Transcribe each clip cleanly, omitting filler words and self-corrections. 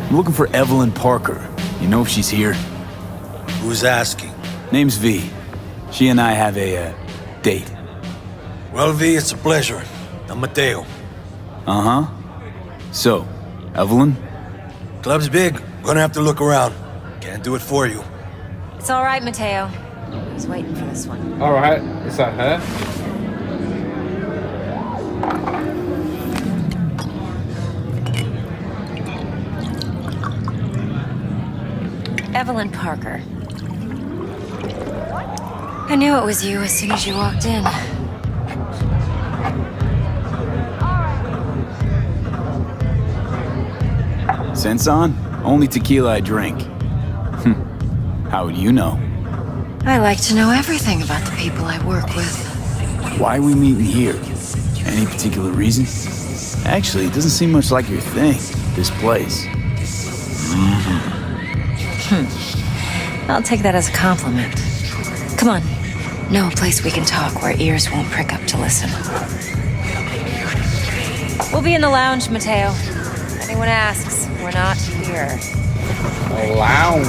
I'm looking for Evelyn Parker. You know if she's here? Who's asking? Name's V. She and I have a, date. Well, V, it's a pleasure. I'm Mateo. Uh-huh. So, Evelyn? Club's big. Gonna have to look around. Can't do it for you. It's all right, Mateo. I was waiting for this one. All right, is that her? Evelyn Parker. I knew it was you as soon as you walked in. Sense on? Only tequila I drink. How would you know? I like to know everything about the people I work with. Why are we meeting here? Any particular reason? Actually, it doesn't seem much like your thing, this place. I'll take that as a compliment. Come on. Know a place we can talk where ears won't prick up to listen. We'll be in the lounge, Mateo. If anyone asks, we're not here. A lounge.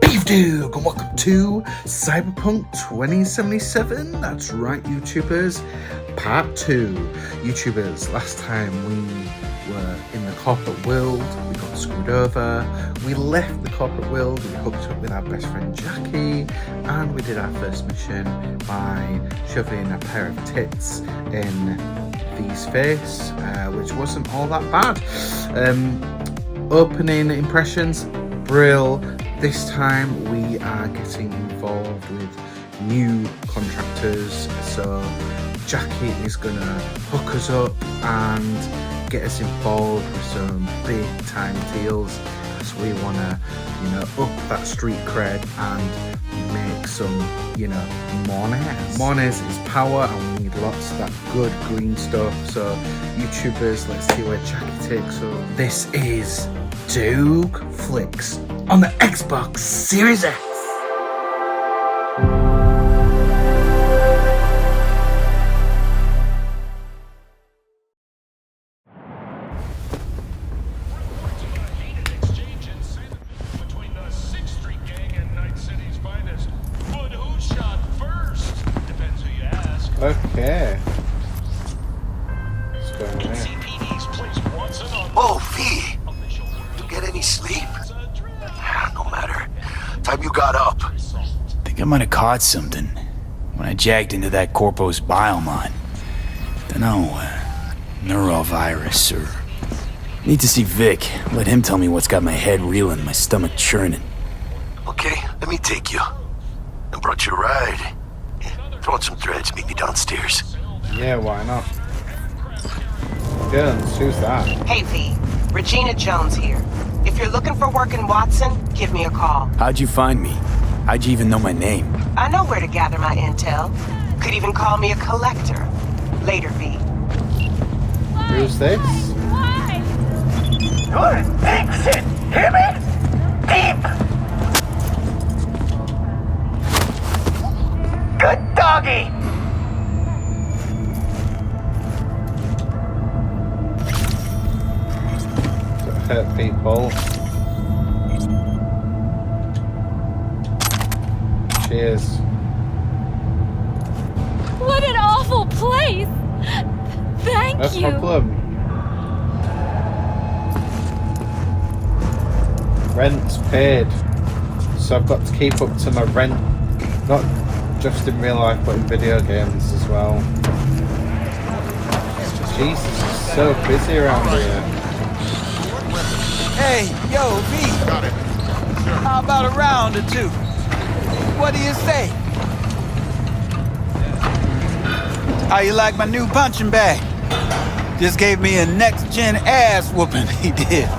BeevDawg, and welcome to Cyberpunk 2077. That's right, YouTubers. Part 2. YouTubers, last time we were in the corporate world, we got screwed over, we left the corporate world, we hooked up with our best friend Jackie, and we did our first mission by shoving a pair of tits in V's face, which wasn't all that bad. Opening impressions, brill. This time we are getting involved with new contractors, so Jackie is gonna hook us up and get us involved with some big time deals, because we wanna, up that street cred and make some, monies. Monies is power, and we need lots of that good green stuff. So YouTubers, let's see where Jackie takes us. This is Dawg Flix on the Xbox Series X. Okay. What's going on here? Oh, V! You get any sleep? No matter. Time you got up. Think I might have caught something when I jacked into that Corpo's Biomon. Dunno, neurovirus or... Need to see Vic. Let him tell me what's got my head reeling, my stomach churning. Okay, let me take you. I brought you a ride. Throw on some threads, meet me downstairs. Yeah, why not? Guns, who's that? Hey V, Regina Jones here. If you're looking for work in Watson, give me a call. How'd you find me? How'd you even know my name? I know where to gather my intel. Could even call me a collector. Later, V. Who's this? Good, exit! Hear me? Deep! Good doggy! Hurt people. Cheers. What an awful place! Thank No you! problem. Rent's paid. So I've got to keep up to my rent. Not just in real life, but in video games as well. Jesus, it's so busy around here. Hey, yo, V. Got it. Sure. How about a round or two? What do you say? How you like my new punching bag? Just gave me a next-gen ass whooping, he did.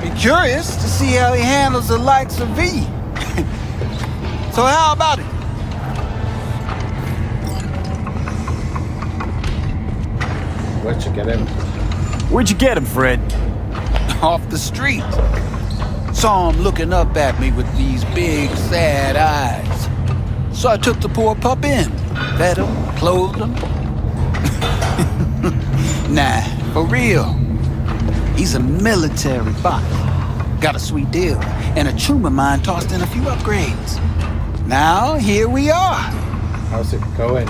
Be curious to see how he handles the likes of V. So how about it? Where'd you get him? Where'd you get him, Fred? Off the street. Saw him looking up at me with these big, sad eyes. So I took the poor pup in. Fed him, clothed him. Nah, for real. He's a military bot. Got a sweet deal. And a chum of mine tossed in a few upgrades. Now, here we are. How's it going?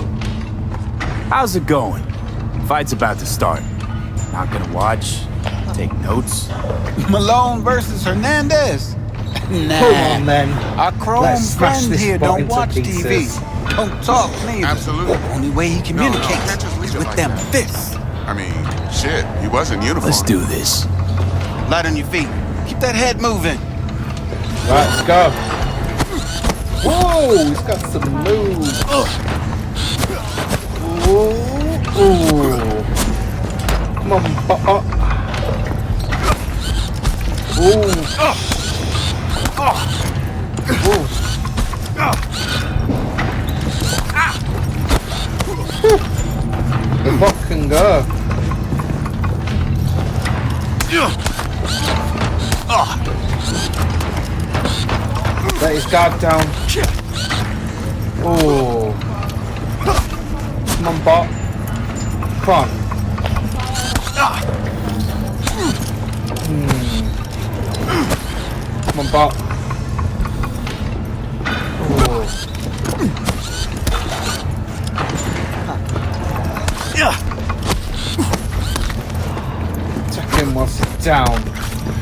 How's it going? Fight's about to start. Not gonna watch, take notes. Malone versus Hernandez. Nah. Come on, then. Our chrome Let's smash friend this here bot don't into watch pieces. TV. Don't talk, please. Absolutely. The only way he communicates can't just leave is it with like them that. fists. I mean, shit, he was in uniform. Let's do this. Light on your feet. Keep that head moving. Right, let's go. Whoa, he's got some moves. Ooh. Come on, Ooh. The bot can go. Let his guard down. Oh. Come on, bot. Come on. Come on, bot. Oh. Attack him whilst he's down.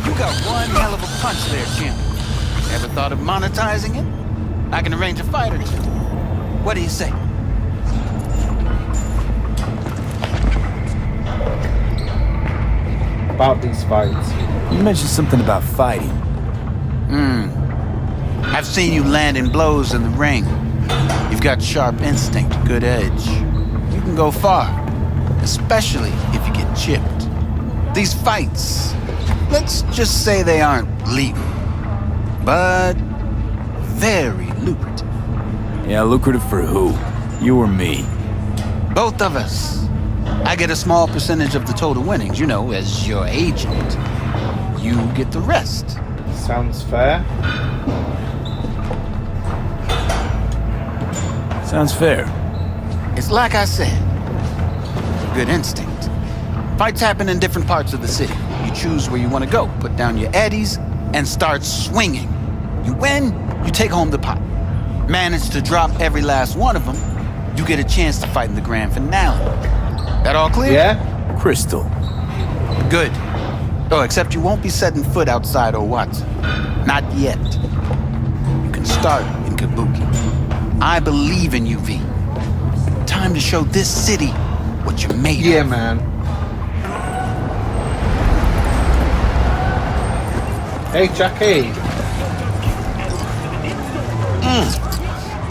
You got one hell of a punch there, Jim. Ever thought of monetizing it? I can arrange a fight or two. What do you say? About these fights. You mentioned something about fighting. I've seen you landing blows in the ring. You've got sharp instinct, good edge. You can go far, especially if you get chipped. These fights, let's just say they aren't legal, but very lucrative. Yeah, lucrative for who? You or me? Both of us. I get a small percentage of the total winnings, you know, as your agent. You get the rest. Sounds fair. Sounds fair. It's like I said, good instinct. Fights happen in different parts of the city. You choose where you want to go, put down your eddies, and start swinging. You win, you take home the pot. Manage to drop every last one of them, you get a chance to fight in the grand finale. That all clear? Yeah? Crystal. Good. Oh, except you won't be setting foot outside Watson. Not yet. You can start in Kabuki. I believe in you, V. Time to show this city what you're made Yeah, of. man. Hey, Jackie.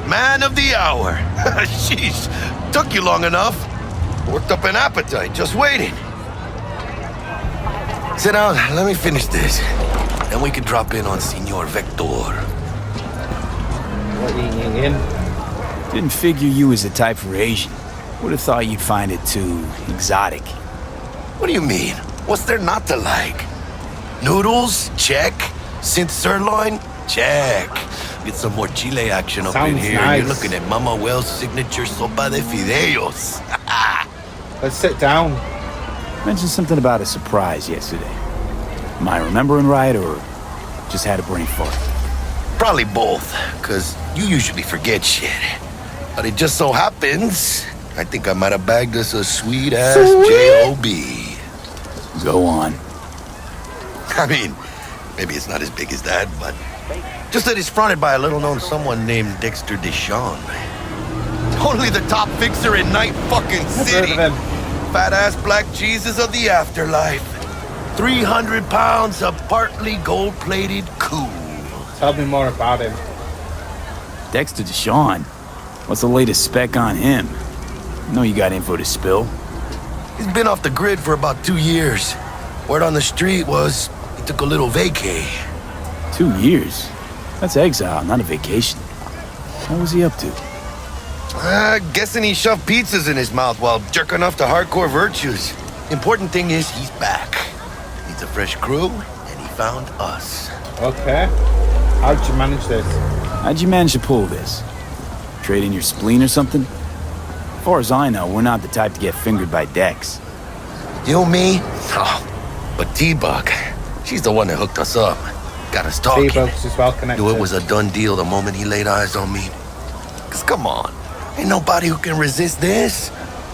Man of the hour. Sheesh, took you long enough. Worked up an appetite, just waiting. Sit down, let me finish this. Then we can drop in on Senor Vector. What are you eating? Didn't figure you was the type for Asian. Would have thought you'd find it too exotic. What do you mean? What's there not to like? Noodles? Check. Synth sirloin? Check. Get some more Chile action up in Sounds here. nice. You're looking at Mama Wells' signature sopa de fideos. Let's sit down. Mentioned something about a surprise yesterday. Am I remembering right, or just had a brain fart? Probably both, because you usually forget shit. But it just so happens, I think I might have bagged us a sweet-ass J.O.B. Go on. I mean, maybe it's not as big as that, but just that it's fronted by a little-known someone named Dexter Deshawn. Only the top fixer in Night fucking City. Heard of him. Fat-ass black Jesus of the afterlife. 300 pounds of partly gold-plated cool. Tell me more about him. Dexter Deshawn. What's the latest spec on him? I know you got info to spill. He's been off the grid for about 2 years. Word on the street was he took a little vacay. 2 years? That's exile, not a vacation. What was he up to? Guessing he shoved pizzas in his mouth while jerking off to hardcore virtues. Important thing is he's back. Needs a fresh crew, and he found us. Okay. How'd you manage this? How'd you manage to pull this? Trade in your spleen or something? As far as I know, we're not the type to get fingered by Dex. You, me? Oh, but T-Bug, she's the one that hooked us up. Got us talking. T-Bug's as well connected. Knew it was a done deal the moment he laid eyes on me. Cause come on, ain't nobody who can resist this.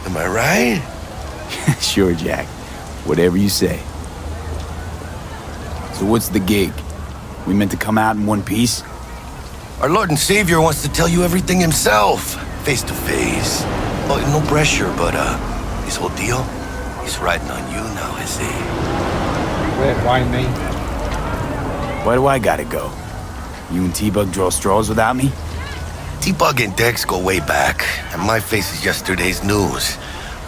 Am I right? Sure, Jack. Whatever you say. So what's the gig? We meant to come out in one piece? Our Lord and Savior wants to tell you everything himself, face to face. Oh, no pressure, but his whole deal, he's riding on you now, is he? Wait, why me? Why do I gotta go? You and T-Bug draw straws without me? T-Bug and Dex go way back, and my face is yesterday's news.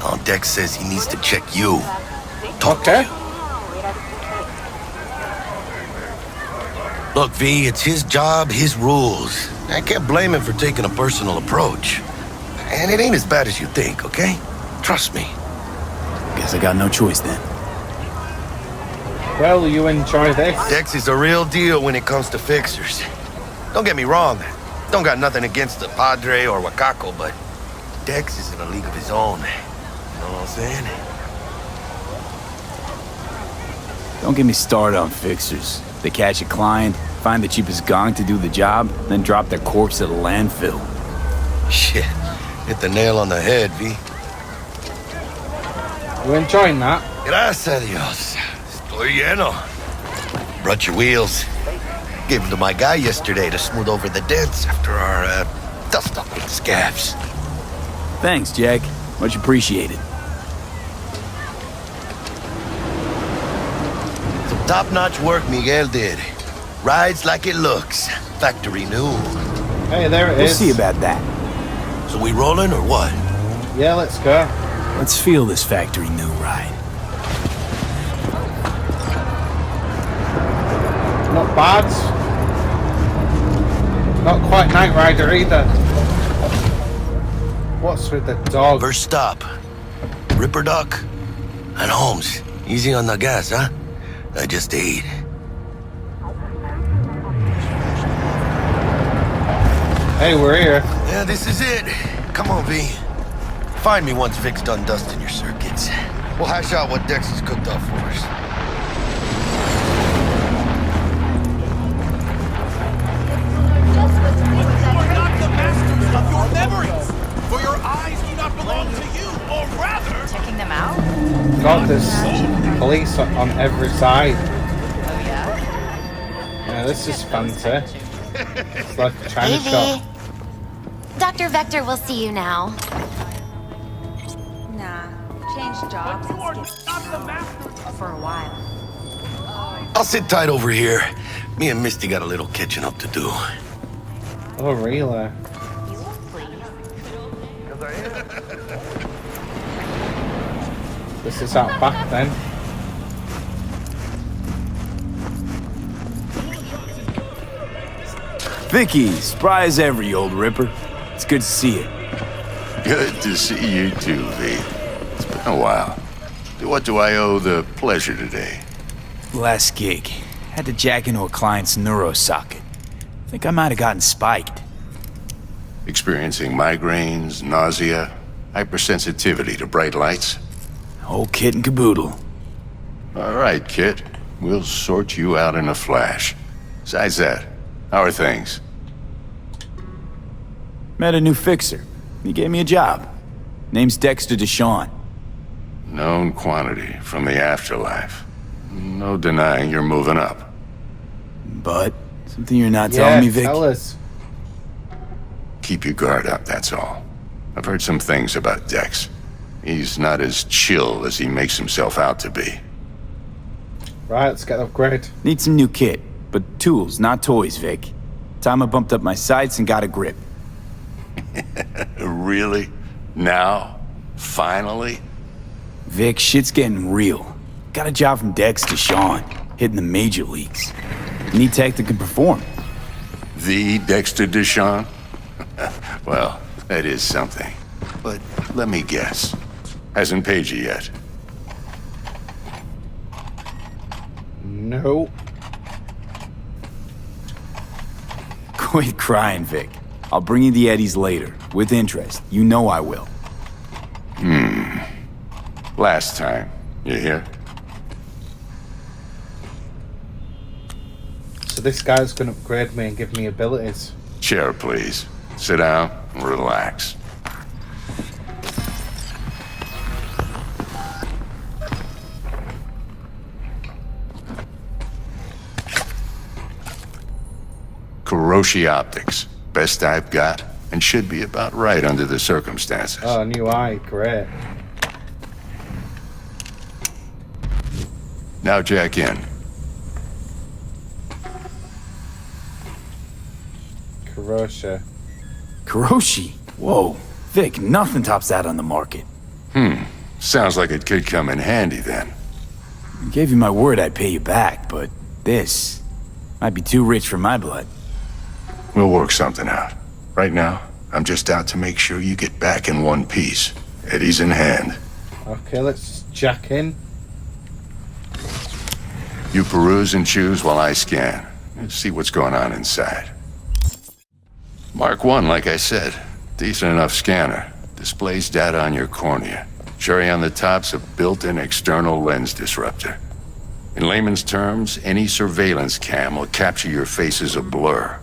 Now Dex says he needs to check you. Talk to you. Look, V, it's his job, his rules. I can't blame him for taking a personal approach. And it ain't as bad as you think, okay? Trust me. Guess I got no choice then. Well, you enjoy this. Dex is a real deal when it comes to fixers. Don't get me wrong. Don't got nothing against the Padre or Wakako, but Dex is in a league of his own. You know what I'm saying? Don't get me started on fixers. They catch a client, find the cheapest gong to do the job, then drop their corpse at a landfill. Shit. Hit the nail on the head, V. You enjoying that? Gracias a Dios. Estoy lleno. Brought your wheels. Gave them to my guy yesterday to smooth over the dents after our dust up with scabs. Thanks, Jack. Much appreciated. Some top-notch work Miguel did. Rides like it looks. Factory new. Hey, there it We'll is. see about that. So we rolling or what? Yeah, let's go. Let's feel this factory new ride. Not bad. Not quite Knight Rider either. What's with the dog? First stop. Ripperdoc and Holmes. Easy on the gas, huh? I just ate. Hey, we're here. Yeah, this is it. Come on, V. Find me once Vic's done dusting your circuits. We'll hash out what Dex has cooked up for us. Of your memories, for your eyes do not belong to you, or rather, Checking them out? God, there's police on every side. Oh, yeah? Yeah, this is fancy. It's like a China Hey, shop. Dr. Vector will see you now. Nah, change jobs and skip for a while. I'll sit tight over here. Me and Misty got a little catching up to do. Oh, really? This is out back then. Vicky, spry as ever, you old ripper. It's good to see you. Good to see you too, V. It's been a while. What do I owe the pleasure today? Last gig. Had to jack into a client's neuro socket. Think I might have gotten spiked. Experiencing migraines, nausea, hypersensitivity to bright lights? Whole kit and caboodle. All right, kid. We'll sort you out in a flash. Besides that, how are things? Met a new fixer. He gave me a job. Name's Dexter Deshawn. Known quantity from the afterlife. No denying you're moving up. But something you're not telling me, Vic? Tell us. Keep your guard up, that's all. I've heard some things about Dex. He's not as chill as he makes himself out to be. Right, let's get upgrade. Need some new kit, but tools, not toys, Vic. Time I bumped up my sights and got a grip. Really? Now? Finally? Vic, shit's getting real. Got a job from Dex Deshawn, hitting the major leagues. Need tech that can perform. The Dexter Deshawn? Well, that is something. But let me guess. Hasn't paid you yet. No. Quit crying, Vic. I'll bring you the eddies later, with interest. You know I will. Last time. You hear? So this guy's gonna upgrade me and give me abilities. Chair, please. Sit down and relax. Kuroshi Optics. Best I've got, and should be about right under the circumstances. Oh, new eye, great. Now jack in. Kuroshi. Kuroshi? Whoa. Vic, nothing tops that on the market. Sounds like it could come in handy then. I gave you my word I'd pay you back, but this might be too rich for my blood. We'll work something out. Right now, I'm just out to make sure you get back in one piece. Eddie's in hand. Okay, let's jack in. You peruse and choose while I scan. Let's see what's going on inside. Mark 1, like I said. Decent enough scanner. Displays data on your cornea. Cherry on the top's a built-in external lens disruptor. In layman's terms, any surveillance cam will capture your face as a blur.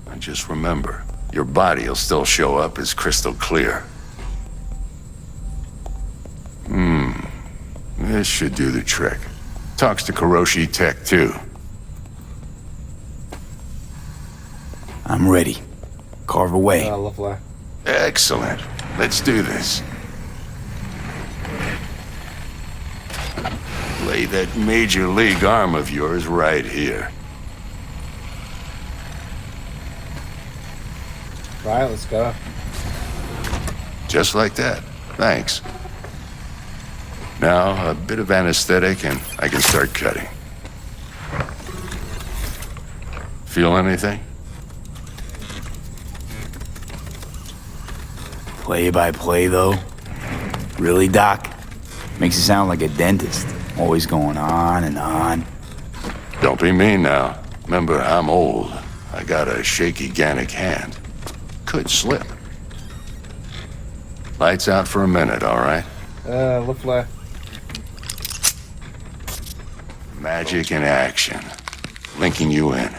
And just remember, your body will still show up as crystal clear. This should do the trick. Talks to Kuroshi Tech, too. I'm ready. Carve away. Oh, lovely. Excellent. Let's do this. Lay that major league arm of yours right here. Right, let's go. Just like that. Thanks. Now, a bit of anesthetic and I can start cutting. Feel anything? Play by play, though? Really, Doc? Makes you sound like a dentist. Always going on and on. Don't be mean now. Remember, I'm old. I got a shaky Gannic hand. Could slip. Lights out for a minute, all right? Lovely. Magic in action. Linking you in.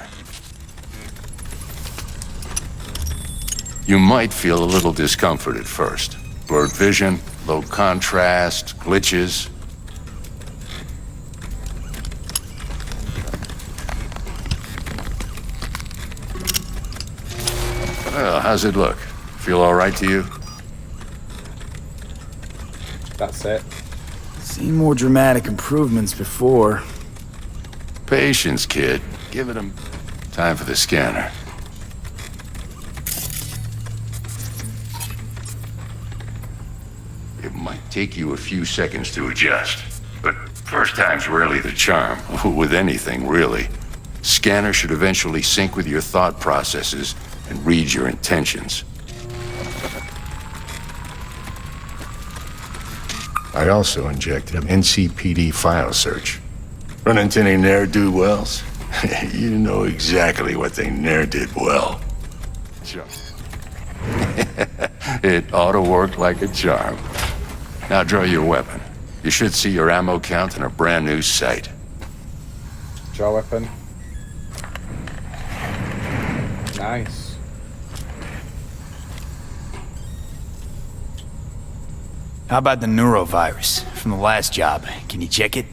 You might feel a little discomfort at first. Blurred vision, low contrast, glitches. Well, how's it look? Feel all right to you? That's it. Seen more dramatic improvements before. Patience, kid. Give it time for the scanner. It might take you a few seconds to adjust, but first time's rarely the charm, with anything, really. Scanner should eventually sync with your thought processes and read your intentions. I also injected an NCPD file search. Run into any ne'er-do-wells? You know exactly what they ne'er-did well. It ought to work like a charm. Now draw your weapon. You should see your ammo count in a brand new sight. Draw weapon. Nice. How about the neurovirus from the last job? Can you check it?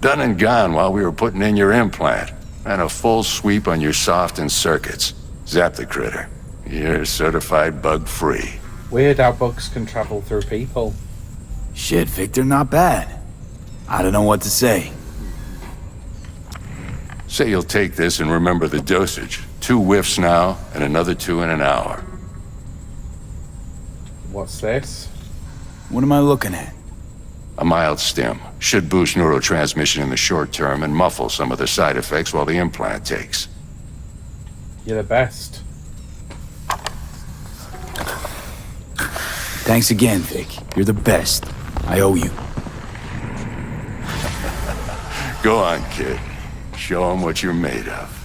Done and gone while we were putting in your implant. And a full sweep on your soft and circuits. Zap the critter. You're certified bug-free. Weird how bugs can travel through people. Shit, Victor, not bad. I don't know what to say. Say you'll take this and remember the dosage. 2 whiffs now, and another 2 in an hour. What's this? What am I looking at? A mild stim. Should boost neurotransmission in the short term and muffle some of the side effects while the implant takes. You're the best. Thanks again, Vic. You're the best. I owe you. Go on, kid. Show them what you're made of.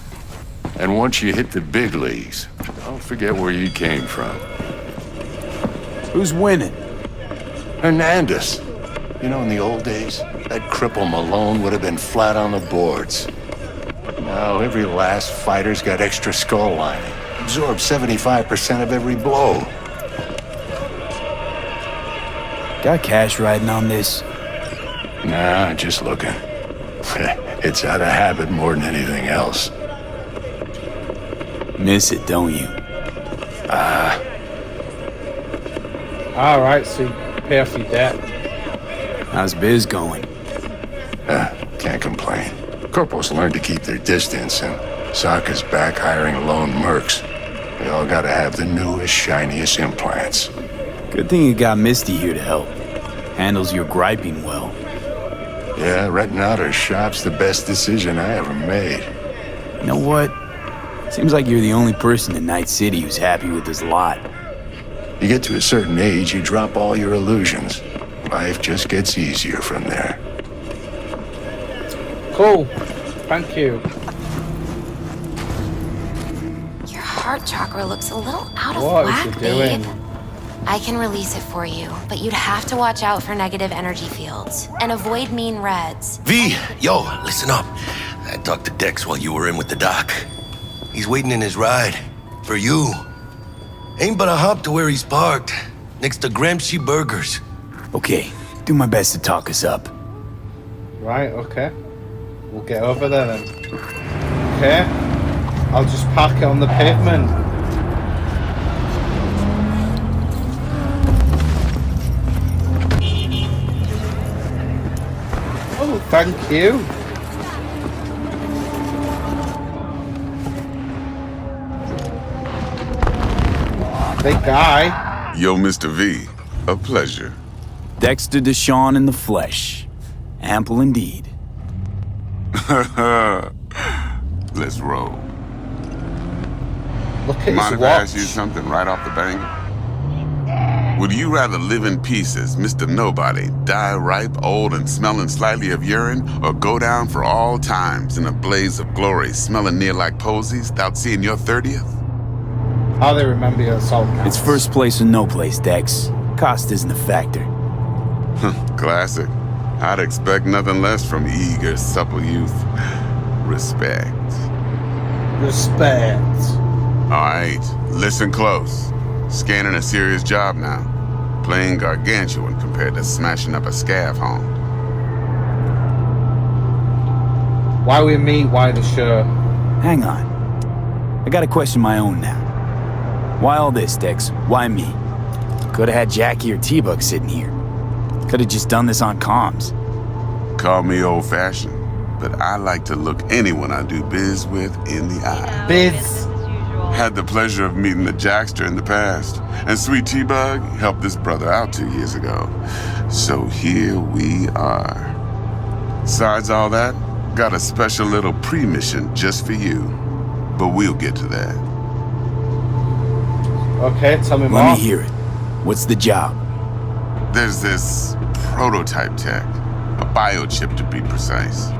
And once you hit the big leagues, don't forget where you came from. Who's winning? Hernandez. You know, in the old days, that cripple Malone would have been flat on the boards. Now, every last fighter's got extra skull lining. Absorbs 75% of every blow. Got cash riding on this? Nah, just looking. It's out of habit more than anything else. Miss it, don't you? Alright, so you pay off your debt. How's biz going? Can't complain. Corpos learned to keep their distance, and Sokka's back hiring lone mercs. They all gotta have the newest, shiniest implants. Good thing you got Misty here to help. Handles your griping well. Yeah, renting out her shop's the best decision I ever made. You know what? Seems like you're the only person in Night City who's happy with this lot. You get to a certain age, you drop all your illusions. Life just gets easier from there. Cool. Thank you. Your heart chakra looks a little out of What is whack, it doing? babe. I can release it for you, but you'd have to watch out for negative energy fields and avoid mean reds. V, yo, listen up. I talked to Dex while you were in with the doc. He's waiting in his ride. For you. Ain't but a hop to where he's parked. Next to Gramsci Burgers. Okay, do my best to talk us up. Right, okay. We'll get over there then. Okay. I'll just park it on the pavement. Oh, thank you. Big guy. Yo, Mr. V, a pleasure. Dexter Deshawn in the flesh. Ample indeed. Let's roll. Look at Mind his if I ask watch. you something right off the bang? Would you rather live in pieces, Mr. Nobody, die ripe, old, and smelling slightly of urine, or go down for all times in a blaze of glory, smelling near like posies, without seeing your 30th? How they remember your assault counts. It's first place or no place, Dex. Cost isn't a factor. Classic. I'd expect nothing less from eager, supple youth. Respect. Respect. All right, listen close. Scanning a serious job now. Playing gargantuan compared to smashing up a scav home. Why we me? Why the show? Hang on. I gotta question my own now. Why all this, Dex? Why me? Could've had Jackie or T-Bug sitting here. Could've just done this on comms. Call me old-fashioned, but I like to look anyone I do biz with in the eye. Biz. Had the pleasure of meeting the Jackster in the past, and Sweet T-Bug helped this brother out 2 years ago. So here we are. Besides all that, got a special little pre-mission just for you. But we'll get to that. Okay, tell me more. Let me hear it. What's the job? There's this prototype tech, a biochip to be precise.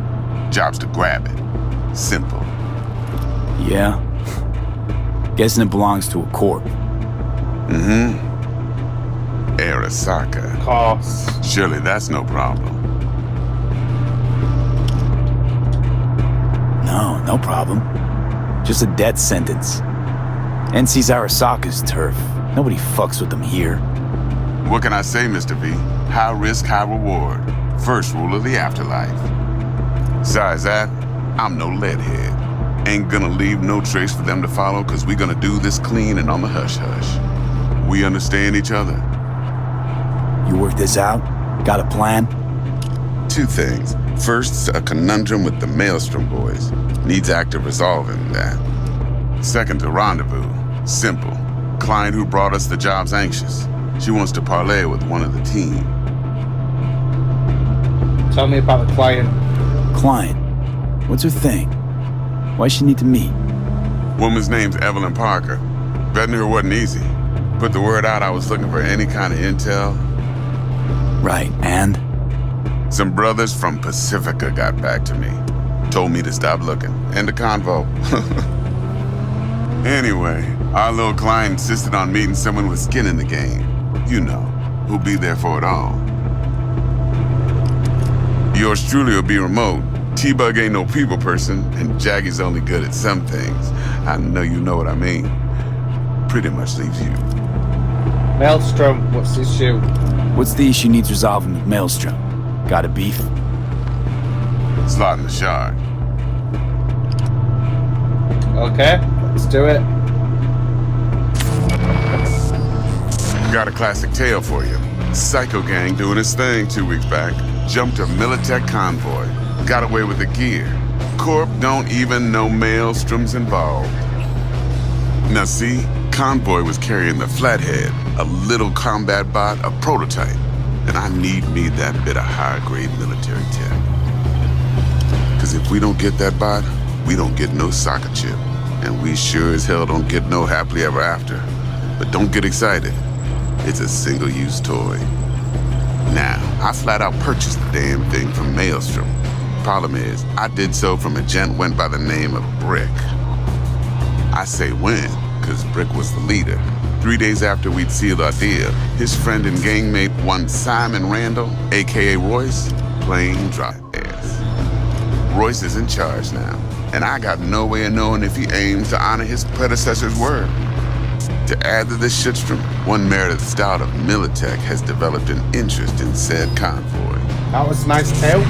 Job's to grab it. Simple. Yeah? Guessing it belongs to a corp. Mm-hmm. Arasaka. Cost. Surely that's no problem. No problem. Just a death sentence. NC's Arasaka's turf. Nobody fucks with them here. What can I say, Mr. V? High risk, high reward. First rule of the afterlife. Besides that, I'm no leadhead. Ain't gonna leave no trace for them to follow, cause we gonna do this clean and on the hush-hush. We understand each other. You work this out? Got a plan? 2 things. First, a conundrum with the Maelstrom boys. Needs active resolving that. Second, a rendezvous. Simple. Client who brought us the job's anxious. She wants to parlay with one of the team. Tell me about the client. Client? What's her thing? Why's she need to meet? Woman's name's Evelyn Parker. Betting her wasn't easy. Put the word out I was looking for any kind of intel. Right, and? Some brothers from Pacifica got back to me. Told me to stop looking. End of convo. Anyway, our little client insisted on meeting someone with skin in the game. You know, who'll be there for it all. Yours truly will be remote. T-Bug ain't no people person, and Jaggy's only good at some things. I know you know what I mean. Pretty much leaves you. Maelstrom, what's the issue? What's the issue needs resolving with Maelstrom? Got a beef? Slot in the shard. Okay, let's do it. Got a classic tale for you. Psycho gang doing its thing 2 weeks back. Jumped a Militech convoy. Got away with the gear. Corp don't even know Maelstrom's involved. Now see, convoy was carrying the Flathead, a little combat bot, a prototype. And I need me that bit of high-grade military tech. Cause if we don't get that bot, we don't get no soccer chip. And we sure as hell don't get no happily ever after. But don't get excited. It's a single-use toy. Now, I flat out purchased the damn thing from Maelstrom. Problem is, I did so from a gent went by the name of Brick. I say when, cause Brick was the leader. 3 days after we'd sealed our deal, his friend and gangmate, one Simon Randall, aka Royce, plain dry ass. Royce is in charge now, and I got no way of knowing if he aims to honor his predecessor's word. To add to this shitstorm, one merited stout of Militech has developed an interest in said convoy. That was a nice tale.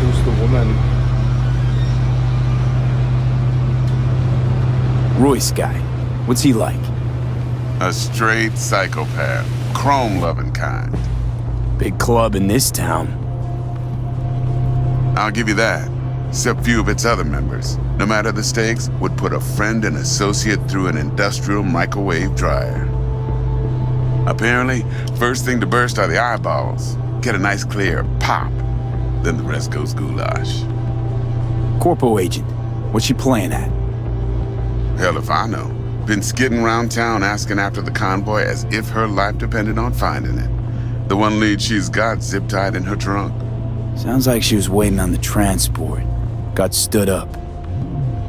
Who's the woman? Royce guy. What's he like? A straight psychopath. Chrome-loving kind. Big club in this town. I'll give you that. Except few of its other members, no matter the stakes, would put a friend and associate through an industrial microwave dryer. Apparently, first thing to burst are the eyeballs. Get a nice clear pop. Then the rest goes goulash. Corpo agent. What's she playing at? Hell if I know. Been skidding around town asking after the convoy as if her life depended on finding it. The one lead she's got zip-tied in her trunk. Sounds like she was waiting on the transport. Got stood up.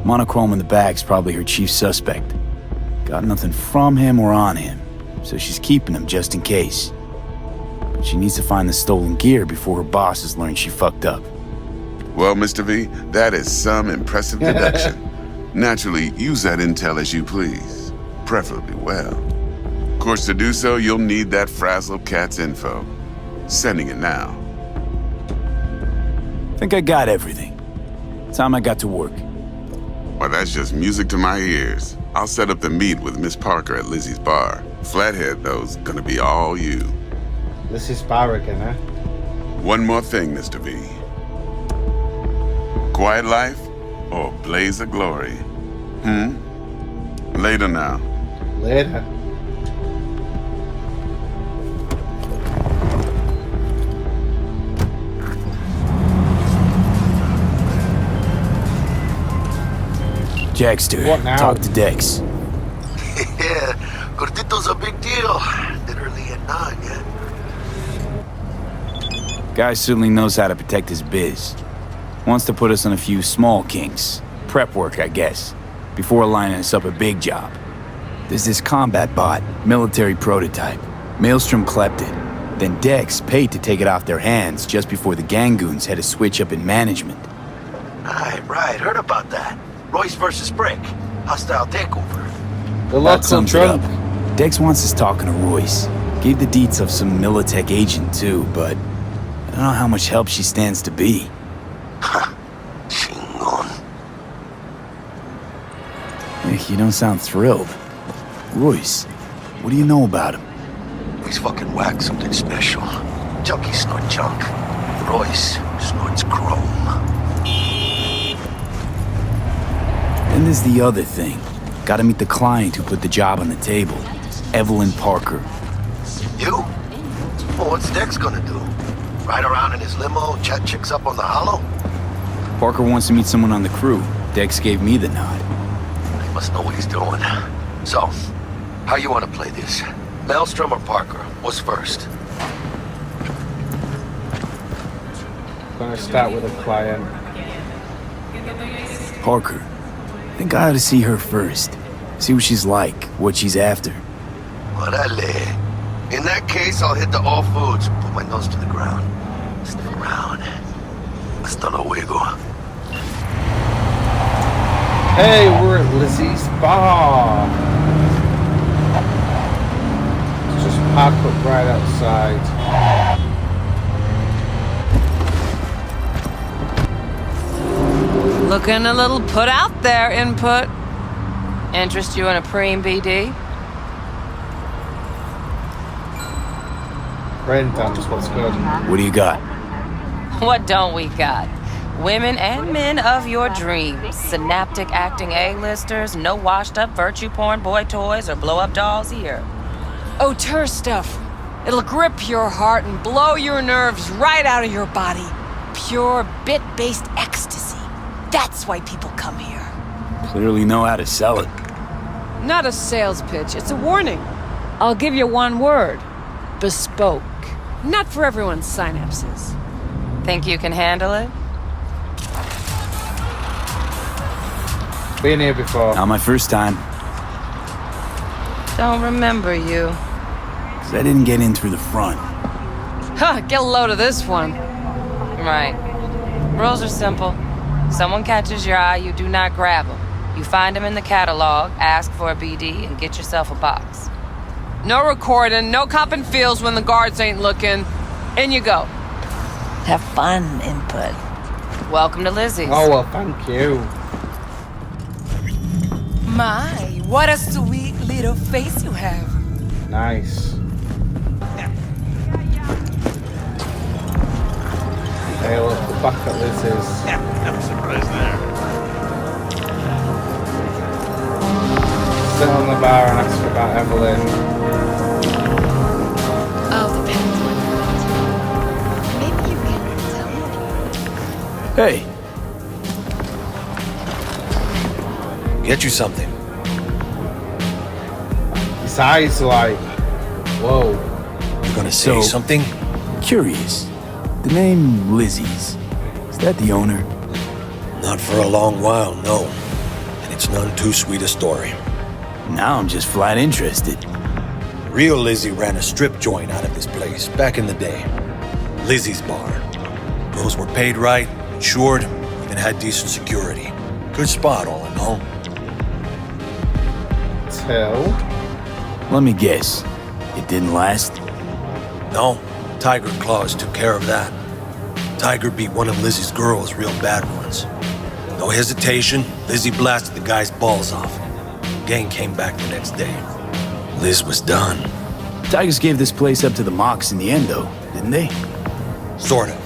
Monochrome in the bag's probably her chief suspect. Got nothing from him or on him, so she's keeping him just in case. But she needs to find the stolen gear before her bosses learn she fucked up. Well, Mr. V, that is some impressive deduction. Naturally, use that intel as you please. Preferably well. Of course, to do so, you'll need that frazzled cat's info. Sending it now. Think I got everything. Time I got to work. Well, that's just music to my ears. I'll set up the meet with Miss Parker at Lizzie's bar. Flathead, though's gonna be all you. Lizzie's bar again, eh? One more thing, Mr. V. Quiet life or blaze of glory? Later now. Later. Jackster, what now? Talk to Dex. Yeah, Gordito's a big deal. Literally at 9, yeah? Guy certainly knows how to protect his biz. Wants to put us on a few small kinks. Prep work, I guess. Before lining us up a big job. There's this combat bot, military prototype. Maelstrom clept it. Then Dex paid to take it off their hands just before the Gangoons had a switch up in management. Right, heard about that. Royce versus Brick. Hostile takeover. That sums it up. Dex wants us talking to Royce. Gave the deets of some Militech agent too, but I don't know how much help she stands to be. Chingon. You don't sound thrilled. Royce, what do you know about him? He's fucking whacked something special. Junkies snort junk. Royce snorts chrome. Then there's the other thing. Gotta meet the client who put the job on the table. Evelyn Parker. You? Well, what's Dex gonna do? Ride around in his limo, chat chicks up on the hollow? Parker wants to meet someone on the crew. Dex gave me the nod. He must know what he's doing. So, how you want to play this? Maelstrom or Parker? What's first? Gonna start with a client. Parker. I think I ought to see her first. See what she's like, what she's after. Orale. In that case, I'll hit the all foods, put my nose to the ground. Sniff around. Hasta luego. Hey, we're at Lizzie's bar. Let's just park up right outside. Looking a little put out there, input. Interest you in a preem BD? Rain dance, what's good? What do you got? What don't we got? Women and men of your dreams. Synaptic acting A-listers, no washed-up virtue porn boy toys or blow-up dolls here. Auteur stuff. It'll grip your heart and blow your nerves right out of your body. Pure bit-based ecstasy. That's why people come here. Clearly know how to sell it. Not a sales pitch, it's a warning. I'll give you one word. Bespoke. Not for everyone's synapses. Think you can handle it? Been here before. Not my first time. Don't remember you. 'Cause I didn't get in through the front. Huh, get a load of this one. Right. Rules are simple. Someone catches your eye, you do not grab them. You find them in the catalog, ask for a BD, and get yourself a box. No recording, no copping feels when the guards ain't looking. In you go. Have fun, input. Welcome to Lizzie's. Oh, well, thank you. My, what a sweet little face you have. Nice. Hey, look, the back at Lizzie's. I'm surprised there. Sit on the bar and ask about Evelyn. Oh, the penguin. Maybe you can tell me. Hey, Get you something. His eyes are like, whoa. You gonna say So- something? curious. The name Lizzie's. Is that the owner? Not for a long while, no. And it's none too sweet a story. Now I'm just flat interested. Real Lizzie ran a strip joint out of this place back in the day. Lizzie's Bar. Girls were paid right, insured, even had decent security. Good spot, all in all. Till. Let me guess. It didn't last? No, Tiger Claws took care of that. Tiger beat one of Lizzie's girls real bad once. No hesitation, Lizzie blasted the guy's balls off. Gang came back the next day. Liz was done. Tigers gave this place up to the Mox in the end, though, didn't they? Sort of.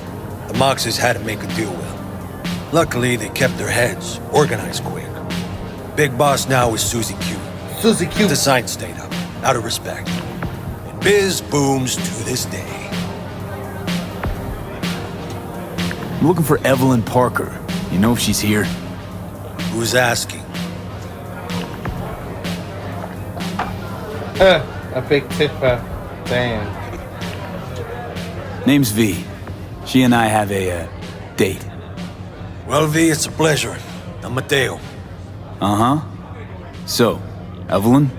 The Moxes had to make a deal with them. Luckily, they kept their heads, organized quick. Big boss now is Susie Q. Susie Q. The sign stayed up, out of respect. And biz booms to this day. I'm looking for Evelyn Parker. You know if she's here? Who's asking? A big tipper. Damn. Name's V. She and I have a, date. Well, V, it's a pleasure. I'm Mateo. Uh-huh. So, Evelyn?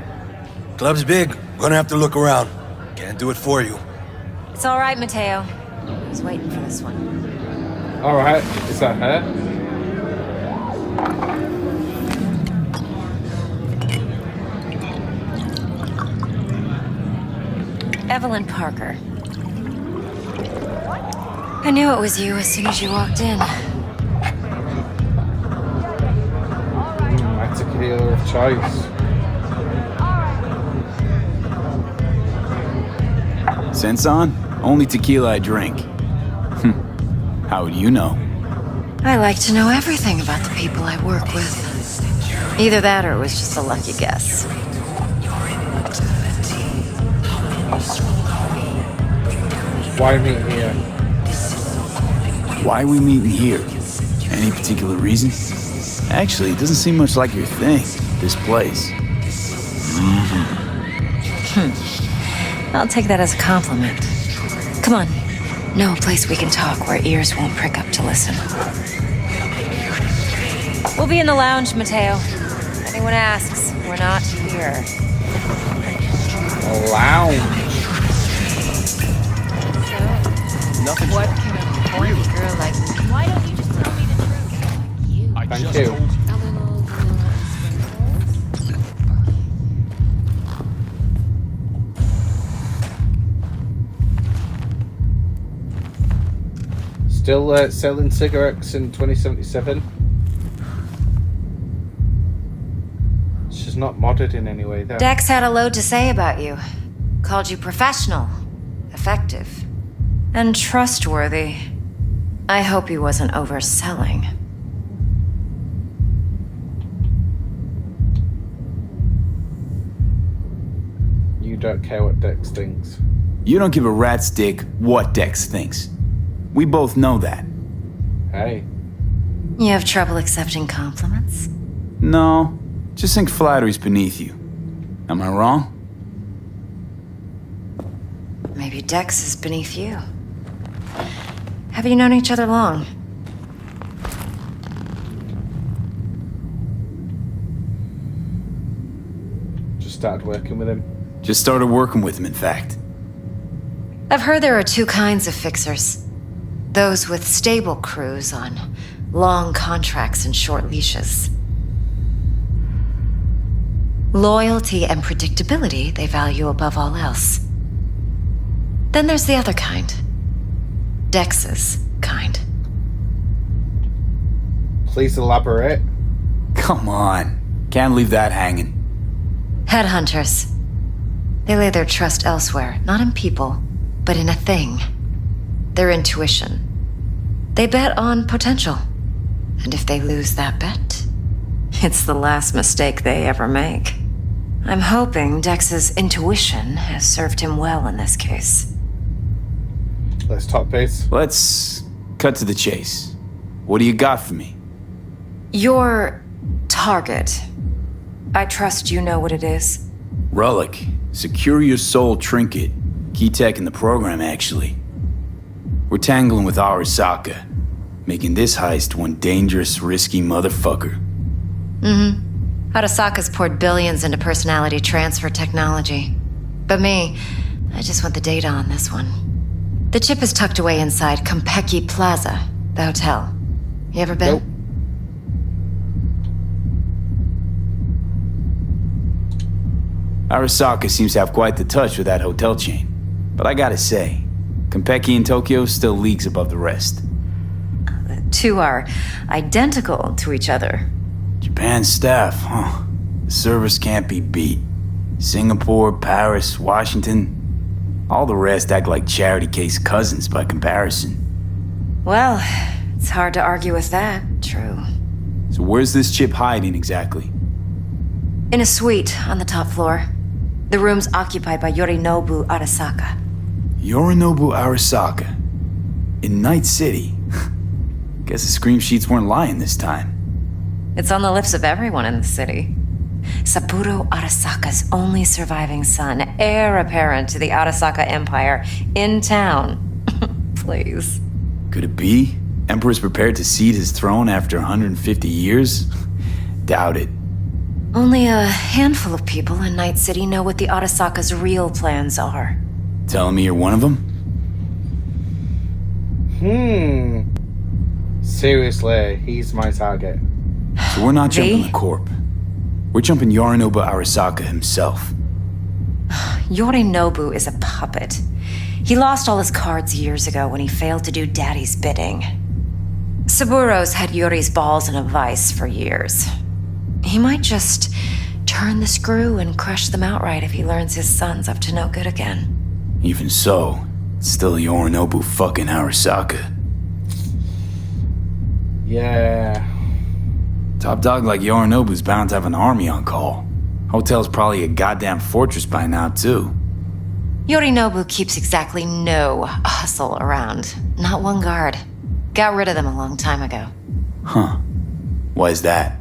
Club's big. Gonna have to look around. Can't do it for you. It's all right, Mateo. I was waiting for this one. Alright, is that her? Evelyn Parker. I knew it was you as soon as you walked in. My tequila of choice. Sense on? Only tequila I drink. How would you know? I like to know everything about the people I work with. Either that or it was just a lucky guess. Why meet here? Why are we meeting here? Any particular reason? Actually, it doesn't seem much like your thing, this place. I'll take that as a compliment. Come on. Know a place we can talk where ears won't prick up to listen. We'll be in the lounge, Mateo. If anyone asks, we're not here. Lounge. So, what can a horny girl like me? Why don't you just tell me the truth? Thank you. Still selling cigarettes in 2077. She's not modded in any way, though. Dex had a load to say about you. Called you professional, effective, and trustworthy. I hope he wasn't overselling. You don't care what Dex thinks. You don't give a rat's dick what Dex thinks. We both know that. Hey. You have trouble accepting compliments? No, just think flattery's beneath you. Am I wrong? Maybe Dex is beneath you. Have you known each other long? Just started working with him. Just started working with him, in fact. I've heard there are two kinds of fixers. Those with stable crews on long contracts and short leashes. Loyalty and predictability they value above all else. Then there's the other kind. Dex's kind. Please elaborate. Come on. Can't leave that hanging. Headhunters. They lay their trust elsewhere, not in people, but in a thing. Their intuition. They bet on potential. And if they lose that bet, it's the last mistake they ever make. I'm hoping Dex's intuition has served him well in this case. Let's talk base. Let's cut to the chase. What do you got for me? Your target. I trust you know what it is. Relic. Secure your soul trinket. Key tech in the program, actually. We're tangling with Arasaka, making this heist one dangerous, risky motherfucker. Mm-hmm. Arasaka's poured billions into personality transfer technology. But me, I just want the data on this one. The chip is tucked away inside Kompeki Plaza, the hotel. You ever been? Nope. Arasaka seems to have quite the touch with that hotel chain. But I gotta say, Kompeki in Tokyo still leagues above the rest. The two are identical to each other. Japan's staff, huh? The service can't be beat. Singapore, Paris, Washington, all the rest act like charity case cousins by comparison. Well, it's hard to argue with that, true. So where's this chip hiding exactly? In a suite on the top floor. The room's occupied by Yorinobu Arasaka. Yorinobu Arasaka? In Night City? Guess the scream sheets weren't lying this time. It's on the lips of everyone in the city. Saburo Arasaka's only surviving son, heir apparent to the Arasaka Empire, in town. Please. Could it be? Emperor's prepared to cede his throne after 150 years? Doubt it. Only a handful of people in Night City know what the Arasaka's real plans are. Telling me you're one of them? Seriously, he's my target. So we're not jumping the Corp. We're jumping Yorinobu Arasaka himself. Yorinobu is a puppet. He lost all his cards years ago when he failed to do Daddy's bidding. Saburo's had Yuri's balls in a vice for years. He might just turn the screw and crush them outright if he learns his son's up to no good again. Even so, it's still Yorinobu fucking Arasaka. Yeah. Top dog like Yorinobu's bound to have an army on call. Hotel's probably a goddamn fortress by now, too. Yorinobu keeps exactly no hustle around. Not one guard. Got rid of them a long time ago. Huh. Why is that?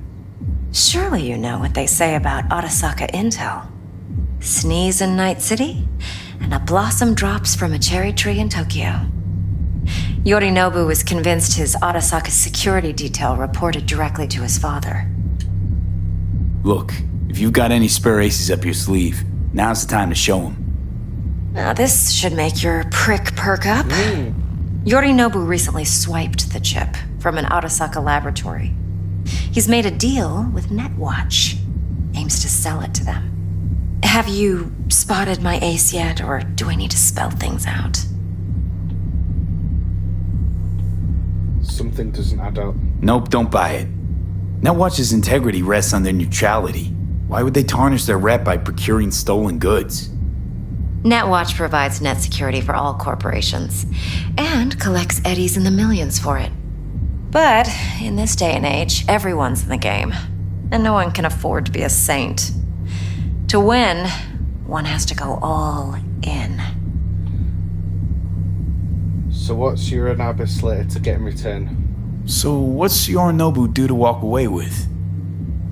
Surely you know what they say about Arasaka intel. Sneeze in Night City, and a blossom drops from a cherry tree in Tokyo. Yorinobu was convinced his Arasaka security detail reported directly to his father. Look, if you've got any spare aces up your sleeve, now's the time to show them. Now this should make your prick perk up. Yorinobu recently swiped the chip from an Arasaka laboratory. He's made a deal with Netwatch. Aims to sell it to them. Have you spotted my ace yet, or do I need to spell things out? Something doesn't add up. Nope, don't buy it. Netwatch's integrity rests on their neutrality. Why would they tarnish their rep by procuring stolen goods? Netwatch provides net security for all corporations, and collects eddies in the millions for it. But in this day and age, everyone's in the game, and no one can afford to be a saint. To win, one has to go all in. So what's Yarinabu slated to get in return? So what's Yorinobu due to walk away with?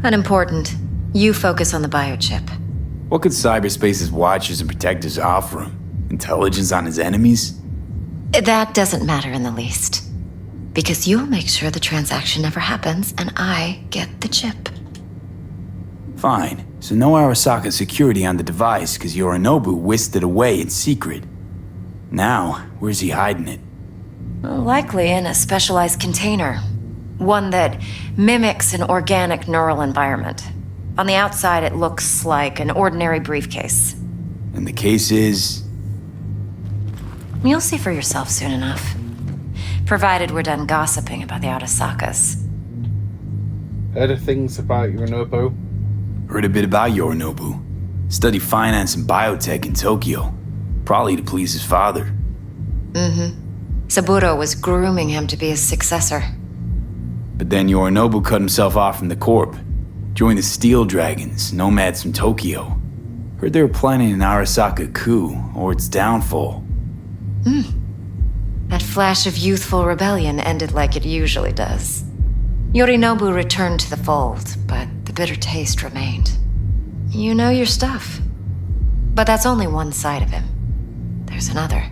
Unimportant. You focus on the biochip. What could cyberspace's watchers and protectors offer him? Intelligence on his enemies? That doesn't matter in the least. Because you'll make sure the transaction never happens, and I get the chip. Fine. So no Arasaka security on the device, because Yorinobu whisked it away in secret. Now, where's he hiding it? Likely in a specialized container. One that mimics an organic neural environment. On the outside, it looks like an ordinary briefcase. And the case is? You'll see for yourself soon enough. Provided we're done gossiping about the Arasakas. Heard of things about Yorinobu? Heard a bit about Yorinobu. Studied finance and biotech in Tokyo. Probably to please his father. Saburo was grooming him to be his successor. But then Yorinobu cut himself off from the Corp. Joined the Steel Dragons, nomads from Tokyo. Heard they were planning an Arasaka coup, or its downfall. That flash of youthful rebellion ended like it usually does. Yorinobu returned to the fold, but the bitter taste remained. You know your stuff. But that's only one side of him. There's another.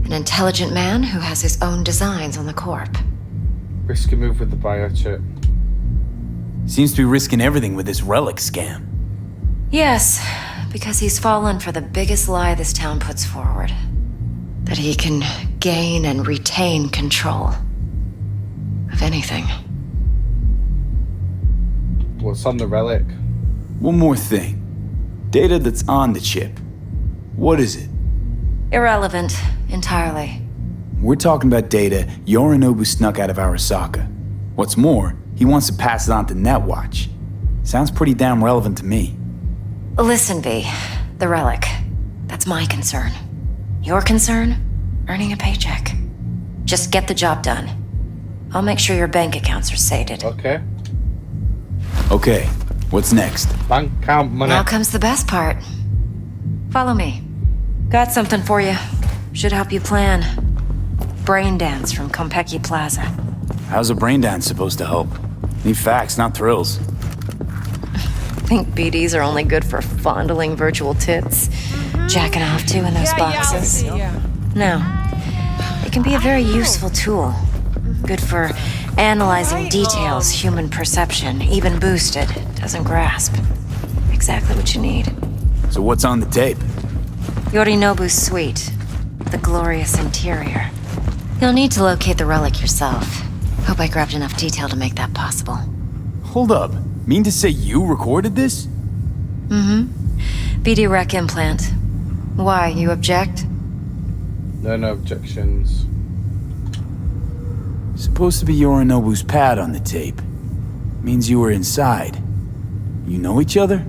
An intelligent man who has his own designs on the Corp. Risky move with the biochip. Seems to be risking everything with this relic scam. Yes, because he's fallen for the biggest lie this town puts forward. That he can gain and retain control of anything. What's on the relic? One more thing. Data that's on the chip. What is it? Irrelevant, entirely. We're talking about data Yorinobu snuck out of Arasaka. What's more, he wants to pass it on to Netwatch. Sounds pretty damn relevant to me. Listen, V. The relic. That's my concern. Your concern? Earning a paycheck. Just get the job done. I'll make sure your bank accounts are sated. Okay. Okay, what's next? Bank account money. Now comes the best part. Follow me. Got something for you. Should help you plan. Brain dance from Kompeki Plaza. How's a brain dance supposed to help? Need facts, not thrills. Think BDs are only good for fondling virtual tits? Jacking off to in those boxes? No. It can be a very useful tool. Good for analyzing details human perception, even boosted, doesn't grasp. Exactly what you need. So what's on the tape? Yorinobu's suite. The glorious interior. You'll need to locate the relic yourself. Hope I grabbed enough detail to make that possible. Hold up. Mean to say you recorded this? BD rec implant. Why, you object? No objections. Supposed to be Yorinobu's pad on the tape. Means you were inside. You know each other?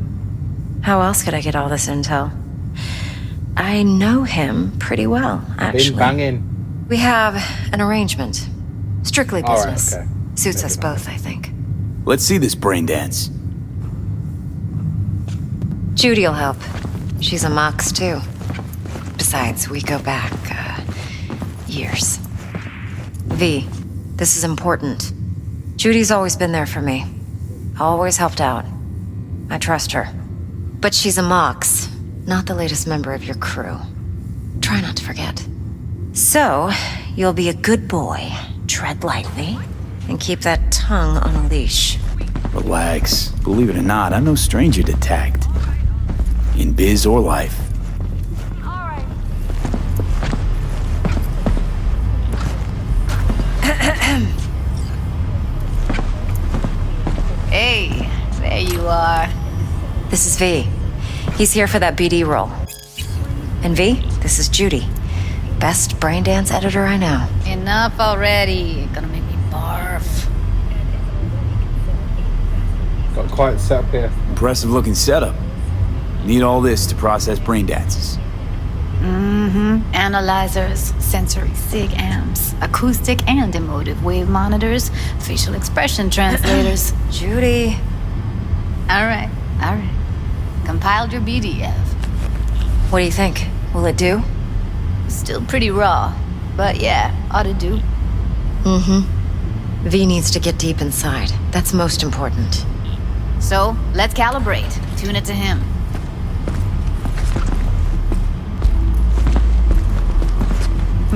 How else could I get all this intel? I know him pretty well, actually. Been banging. We have an arrangement. Strictly business. All right, okay. Suits us both, I think. Let's see this brain dance. Judy'll help. She's a Mox, too. Besides, we go back, years. V, this is important. Judy's always been there for me. Always helped out. I trust her. But she's a Mox, not the latest member of your crew. Try not to forget. So, you'll be a good boy. Tread lightly, and keep that tongue on a leash. Relax. Believe it or not, I'm no stranger to tact. In biz or life. Hey, there you are. This is V. He's here for that BD role. And V, this is Judy. Best brain dance editor I know. Enough already. Gonna make me barf. Got quite a setup here. Impressive looking setup. Need all this to process brain dances. Mm-hmm. Analyzers, sensory sig amps, acoustic and emotive wave monitors, facial expression translators. Judy. All right. Compiled your BDF. What do you think? Will it do? Still pretty raw, but yeah, ought to do. Mm-hmm. V needs to get deep inside. That's most important. So, let's calibrate. Tune it to him.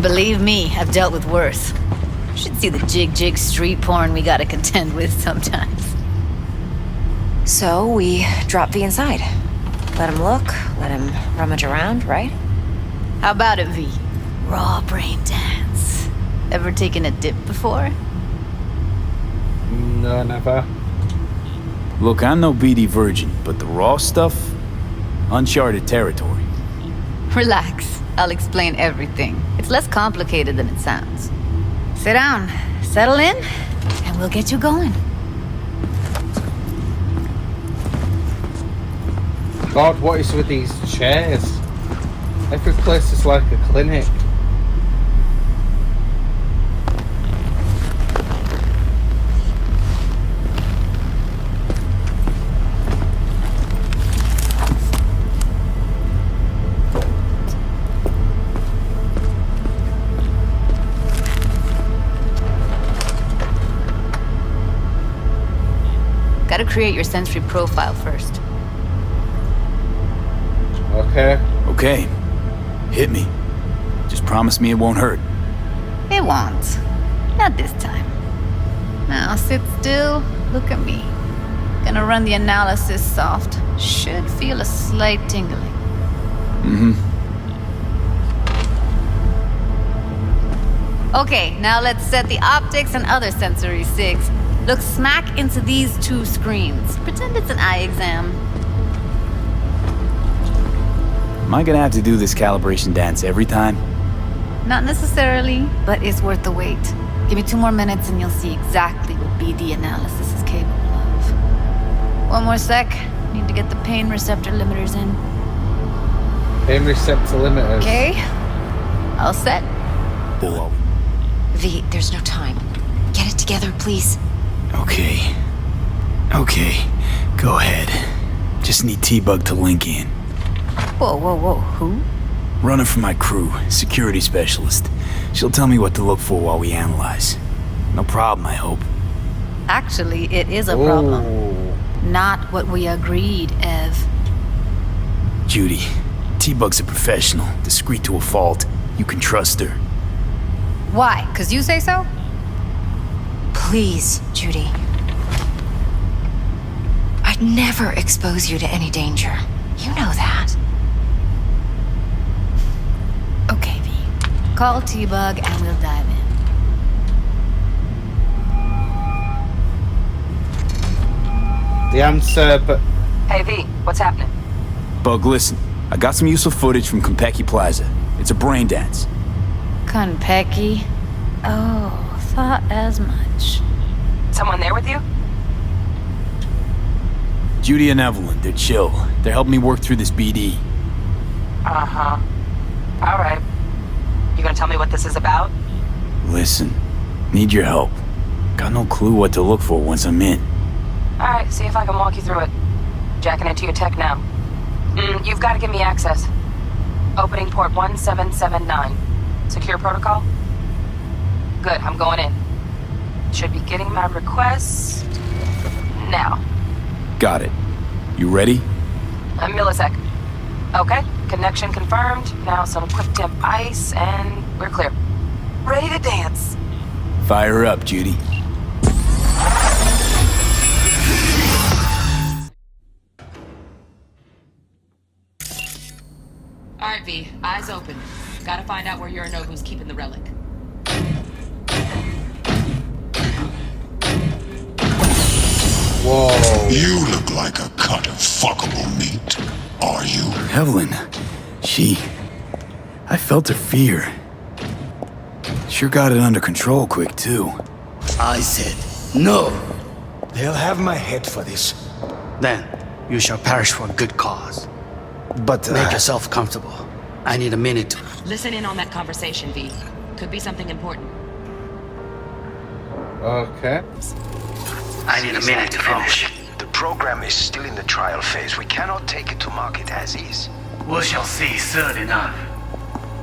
Believe me, I've dealt with worse. Should see the jig street porn we gotta contend with sometimes. So, we drop V inside. Let him look, let him rummage around, right? How about it, V? Raw brain dance. Ever taken a dip before? No, never. Look, I'm no BD virgin, but the raw stuff? Uncharted territory. Relax. I'll explain everything. It's less complicated than it sounds. Sit down, settle in, and we'll get you going. God, what is with these chairs? Every place is like a clinic. Gotta create your sensory profile first. Okay. Hit me. Just promise me it won't hurt. It won't. Not this time. Now sit still, look at me. Gonna run the analysis soft. Should feel a slight tingling. Mm-hmm. Okay, now let's set the optics and other sensory sigs. Look smack into these two screens. Pretend it's an eye exam. Am I gonna have to do this calibration dance every time? Not necessarily, but it's worth the wait. Give me 2 more minutes and you'll see exactly what BD analysis is capable of. 1 more sec. Need to get the pain receptor limiters in. Pain receptor limiters. Okay. All set. V, there's no time. Get it together, please. Okay. Go ahead. Just need T-Bug to link in. Whoa. Who? Runner for my crew, security specialist. She'll tell me what to look for while we analyze. No problem, I hope. Actually, it is a problem. Not what we agreed, Ev. Judy, T-Bug's a professional, discreet to a fault. You can trust her. Why? 'Cause you say so? Please, Judy. I'd never expose you to any danger. You know that. Okay, V. Call T-Bug and we'll dive in. The answer, but... Hey, V, what's happening? Bug, listen. I got some useful footage from Kompeki Plaza. It's a brain dance. Kompeki? Oh, thought as much. Someone there with you? Judy and Evelyn, they're chill. They're helping me work through this BD. Uh-huh. All right. You gonna tell me what this is about? Listen, need your help. Got no clue what to look for once I'm in. All right, see if I can walk you through it. Jacking into your tech now. You've got to give me access. Opening port 1779. Secure protocol? Good, I'm going in. Should be getting my requests now. Got it. You ready? A millisec. Okay, connection confirmed. Now some quick temp ice and we're clear. Ready to dance. Fire up, Judy. Alright, V. Eyes open. Gotta find out where Yarinabu's keeping the relic. Whoa. You look like a cut of fuckable meat. Are you? Evelyn. I felt her fear. Sure got it under control quick, too. I said no. They'll have my head for this. Then you shall perish for a good cause. But make yourself comfortable. I need a minute to... Listen in on that conversation, V. Could be something important. Okay. I need a minute to finish. The program is still in the trial phase. We cannot take it to market as is. We shall see soon enough.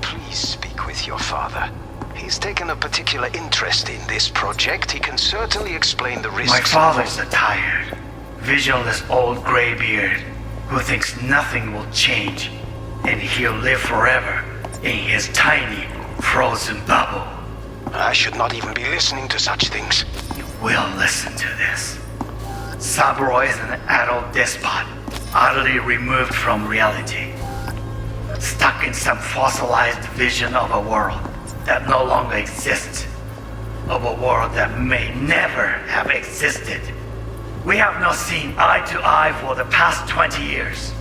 Please speak with your father. He's taken a particular interest in this project. He can certainly explain the risks. My father's a tired, visionless old graybeard who thinks nothing will change, and he'll live forever in his tiny, frozen bubble. I should not even be listening to such things. You will listen to this. Saburo is an adult despot, utterly removed from reality. Stuck in some fossilized vision of a world that no longer exists. Of a world that may never have existed. We have not seen eye to eye for the past 20 years.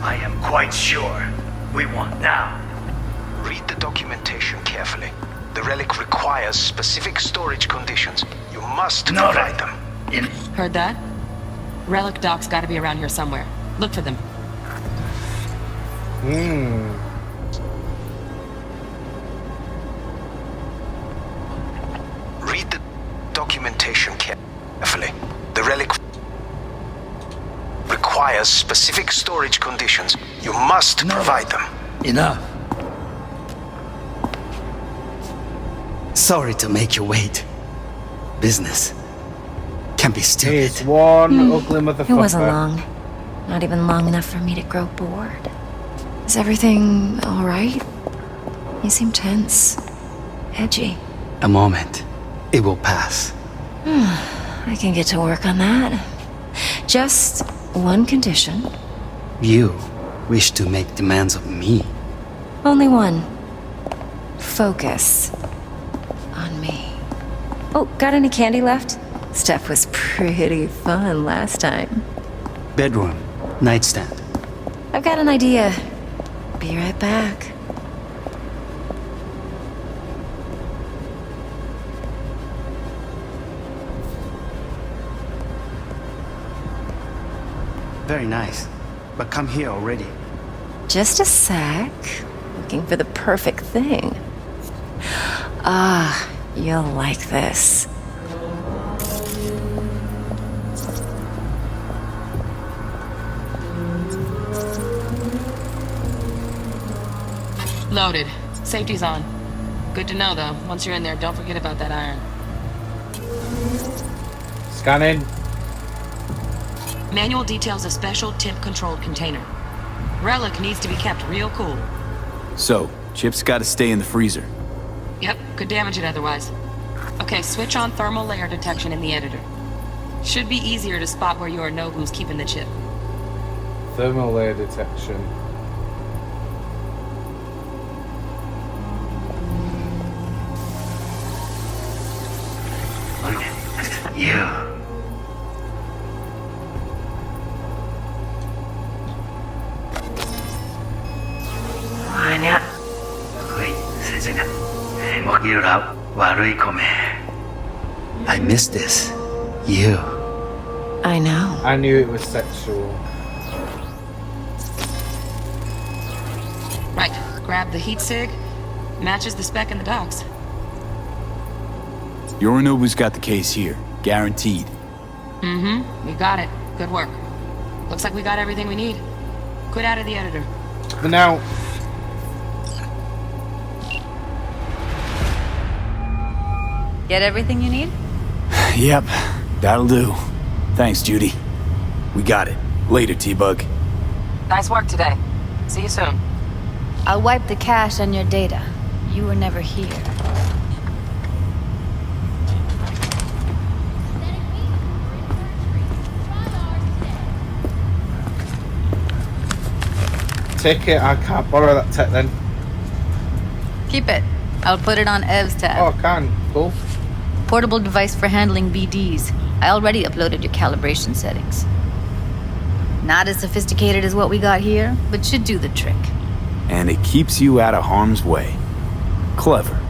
I am quite sure we won't now. Read the documentation carefully. The relic requires specific storage conditions. You must provide them. Heard that? Relic docks gotta be around here somewhere. Look for them. Read the documentation carefully. The relic requires specific storage conditions. You must provide them. Enough. Sorry to make you wait. Business can be stupid. It's one ugly motherfucker. It wasn't long. Not even long enough for me to grow bored. Is everything alright? You seem tense. Edgy. A moment. It will pass. I can get to work on that. Just one condition. You wish to make demands of me. Only one. Focus on me. Oh, got any candy left? Stuff was pretty fun last time. Bedroom. Nightstand. I've got an idea. Be right back. Very nice. But come here already. Just a sec. Looking for the perfect thing. Ah, you'll like this. Loaded. Safety's on. Good to know, though. Once you're in there, don't forget about that iron. Scanning. Manual details a special temp-controlled container. Relic needs to be kept real cool. So, Chip's gotta stay in the freezer. Yep, could damage it otherwise. Okay, switch on thermal layer detection in the editor. Should be easier to spot where Yarinabu's keeping the chip. Thermal layer detection. You. 아니야. 거의 세상에 먹이라 와루이 코메. I miss this. You. I know. I knew it was sexual. Right, grab the heat sig. Matches the spec in the docks. Yorinobu's got the case here. Guaranteed. Mm-hmm. We got it. Good work. Looks like we got everything we need. Quit out of the editor. But now... Get everything you need? Yep, that'll do. Thanks, Judy. We got it. Later, T-Bug. Nice work today. See you soon. I'll wipe the cache on your data. You were never here. Take it, I can't borrow that tech then. Keep it. I'll put it on Ev's tab. Oh, I can. Cool. Portable device for handling BDs. I already uploaded your calibration settings. Not as sophisticated as what we got here, but should do the trick. And it keeps you out of harm's way. Clever.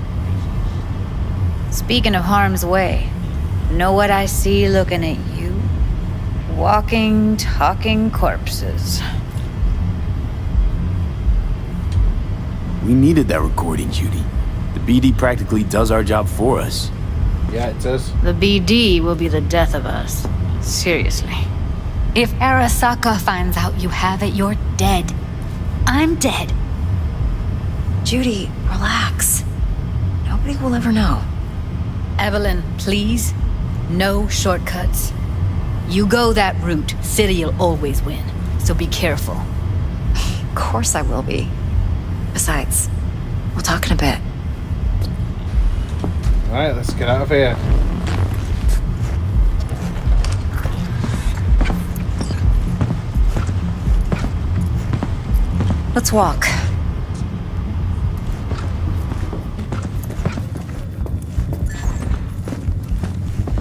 Speaking of harm's way, know what I see looking at you? Walking, talking corpses. We needed that recording, Judy. The BD practically does our job for us. Yeah, it does. The BD will be the death of us. Seriously. If Arasaka finds out you have it, you're dead. I'm dead. Judy, relax. Nobody will ever know. Evelyn, please. No shortcuts. You go that route, City'll always win. So be careful. Of course I will be. Besides, we'll talk in a bit. Alright, let's get out of here. Let's walk.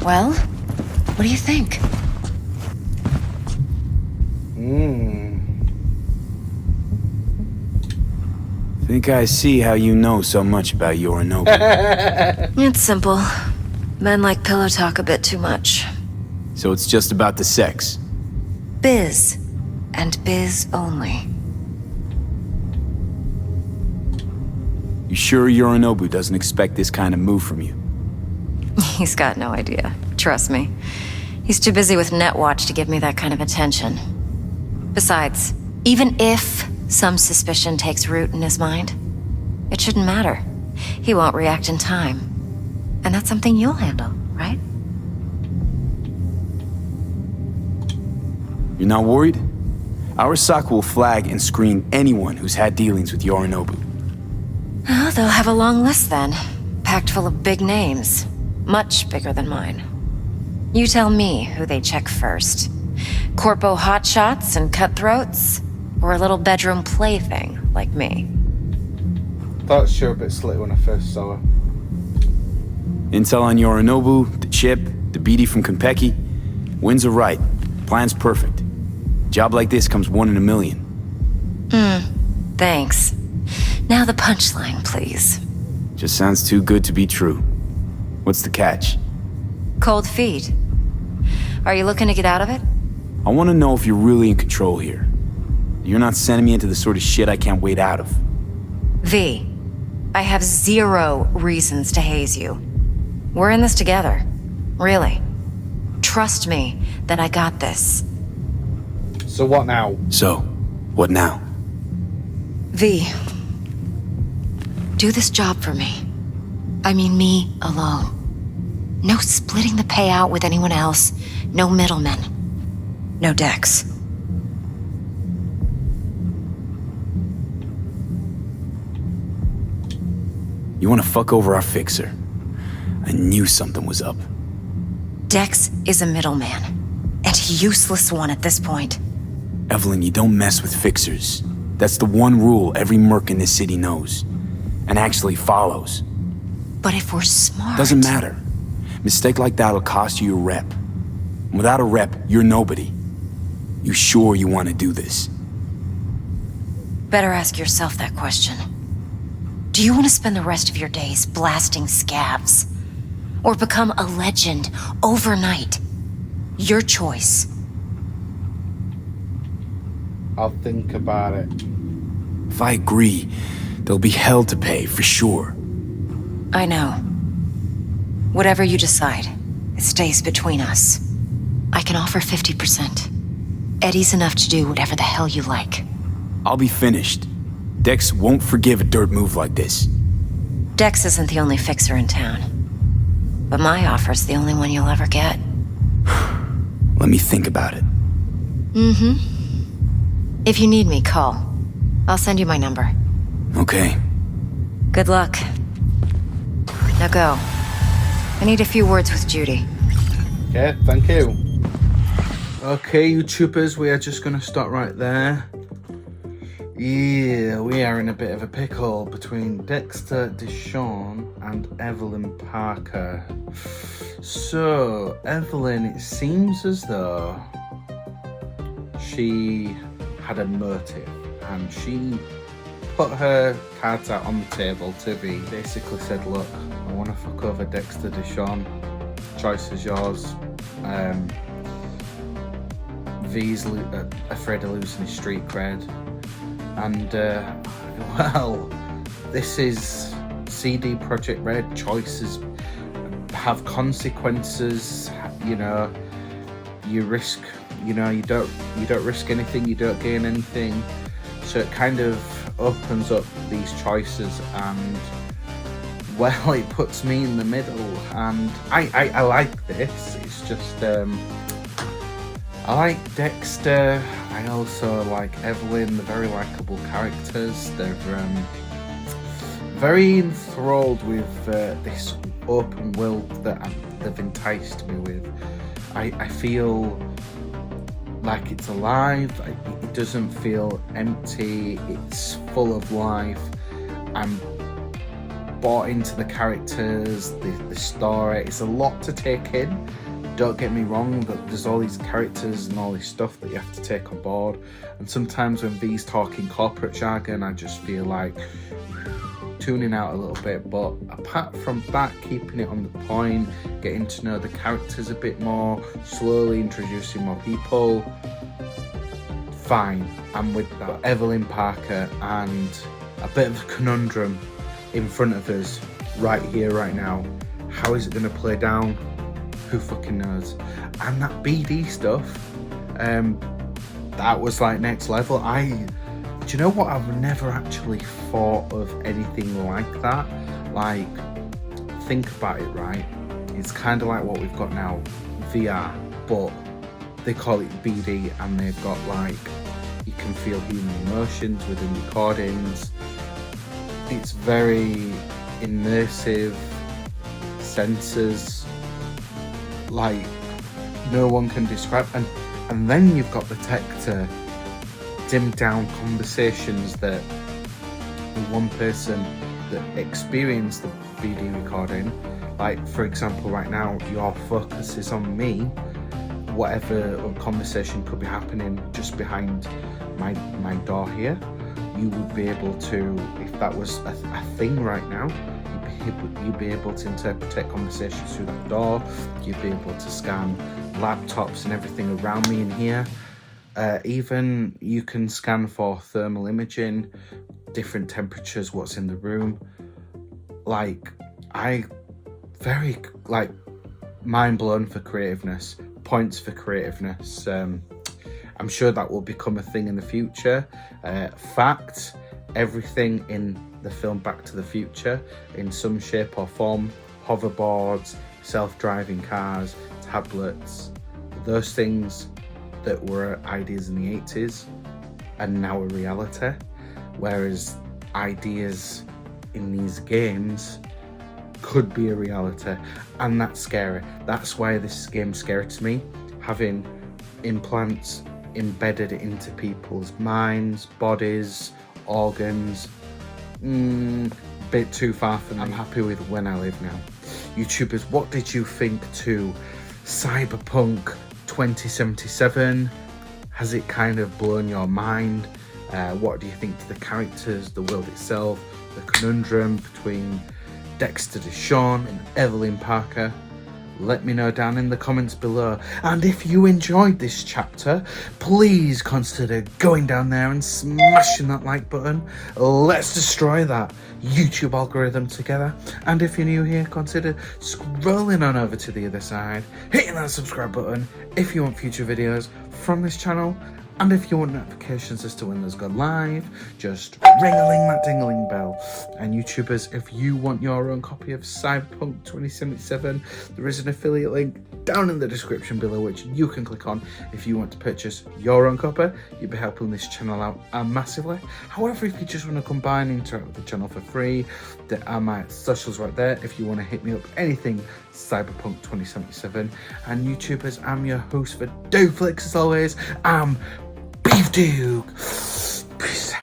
Well, what do you think? Think I see how you know so much about Yarinabu. It's simple. Men like pillow talk a bit too much. So it's just about the sex. Biz. And biz only. You sure Yarinabu doesn't expect this kind of move from you? He's got no idea. Trust me. He's too busy with Netwatch to give me that kind of attention. Besides, even if some suspicion takes root in his mind, it shouldn't matter. He won't react in time. And that's something you'll handle, right? You're not worried? Arasaka will flag and screen anyone who's had dealings with Yarinabu. Oh, they'll have a long list then. Packed full of big names. Much bigger than mine. You tell me who they check first. Corpo hotshots and cutthroats? Or a little bedroom plaything like me? Thought she was a bit slitty when I first saw her. Intel on Yarinabu, the chip, the BD from Kompeki. Winds are right. Plan's perfect. Job like this comes 1 in a million. Thanks. Now the punchline, please. Just sounds too good to be true. What's the catch? Cold feet. Are you looking to get out of it? I want to know if you're really in control here. You're not sending me into the sort of shit I can't wait out of. V, I have 0 reasons to haze you. We're in this together. Really. Trust me that I got this. So what now? So, what now? V, do this job for me. I mean me alone. No splitting the payout with anyone else. No middlemen. No Dex. You want to fuck over our fixer? I knew something was up. Dex is a middleman. And a useless one at this point. Evelyn, you don't mess with fixers. That's the one rule every merc in this city knows. And actually follows. But if we're smart... Doesn't matter. Mistake like that'll cost you your rep. Without a rep, you're nobody. You sure you want to do this? Better ask yourself that question. Do you want to spend the rest of your days blasting scabs? Or become a legend overnight? Your choice. I'll think about it. If I agree, there'll be hell to pay, for sure. I know. Whatever you decide, it stays between us. I can offer 50%. Eddie's enough to do whatever the hell you like. I'll be finished. Dex won't forgive a dirt move like this. Dex isn't the only fixer in town. But my offer's the only one you'll ever get. Let me think about it. If you need me, call. I'll send you my number. Okay. Good luck. Now go. I need a few words with Judy. Okay, thank you. Okay, YouTubers, we are just going to stop right there. Yeah, we are in a bit of a pickle between Dexter Deshawn and Evelyn Parker. So, Evelyn, it seems as though she had a motive and she put her cards out on the table to be basically said, look, I want to fuck over Dexter Deshawn. Choice is yours. V's afraid of losing his street cred. And, well, this is CD Projekt Red. Choices have consequences. You know, you risk, you know, you don't risk anything, you don't gain anything. So it kind of opens up these choices, and well, it puts me in the middle. And I like this. It's just I like Dexter. I also like Evelyn. They're very likable characters. They're very enthralled with this open world that they've enticed me with. I feel like it's alive. It doesn't feel empty. It's full of life. I'm bought into the characters, the story. It's a lot to take in. Don't get me wrong, that there's all these characters and all this stuff that you have to take on board. And sometimes when V's talking corporate jargon, I just feel like tuning out a little bit. But apart from that, keeping it on the point, getting to know the characters a bit more, slowly introducing more people, fine. I'm with that. Evelyn Parker, and a bit of a conundrum in front of us right here, right now. How is it going to play down? Who fucking knows? And that BD stuff, that was like next level. Do you know what? I've never actually thought of anything like that. Like, think about it, right? It's kind of like what we've got now, VR, but they call it BD, and they've got like, you can feel human emotions within recordings. It's very immersive, sensors, like no one can describe. And then you've got the tech to dim down conversations that the one person that experienced the BD recording, like for example right now, your focus is on me. Whatever conversation could be happening just behind my door here, you would be able to, if that was a thing right now, you'd be able to interpret conversations through that door. You'd be able to scan laptops and everything around me in here. Even you can scan for thermal imaging, different temperatures, what's in the room. Like, very like mind blown for creativeness, points for creativeness. I'm sure that will become a thing in the future. Fact, everything in the film Back to the Future, in some shape or form, hoverboards, self-driving cars, tablets, those things that were ideas in the 80s are now a reality, whereas ideas in these games could be a reality, and that's scary. That's why this game's scary to me, having implants embedded into people's minds, bodies, organs. Bit too far for me. I'm happy with when I live now. YouTubers, what did you think to Cyberpunk 2077? Has it kind of blown your mind? What do you think to the characters, the world itself, the conundrum between Dexter Deshawn and Evelyn Parker? Let me know down in the comments below. And if you enjoyed this chapter, please consider going down there and smashing that like button. Let's destroy that YouTube algorithm together. And if you're new here, consider scrolling on over to the other side, hitting that subscribe button if you want future videos from this channel. And if you want notifications as to when those go live, just ring-a-ling that ding-a-ling bell. And YouTubers, if you want your own copy of Cyberpunk 2077, there is an affiliate link down in the description below which you can click on if you want to purchase your own copy. You'll be helping this channel out massively. However, if you just want to come by and interact with the channel for free, There are my socials right there if you want to hit me up, anything Cyberpunk 2077. And YouTubers, I'm your host for Dawg Flix as always. I'm BeevDawg. Peace out.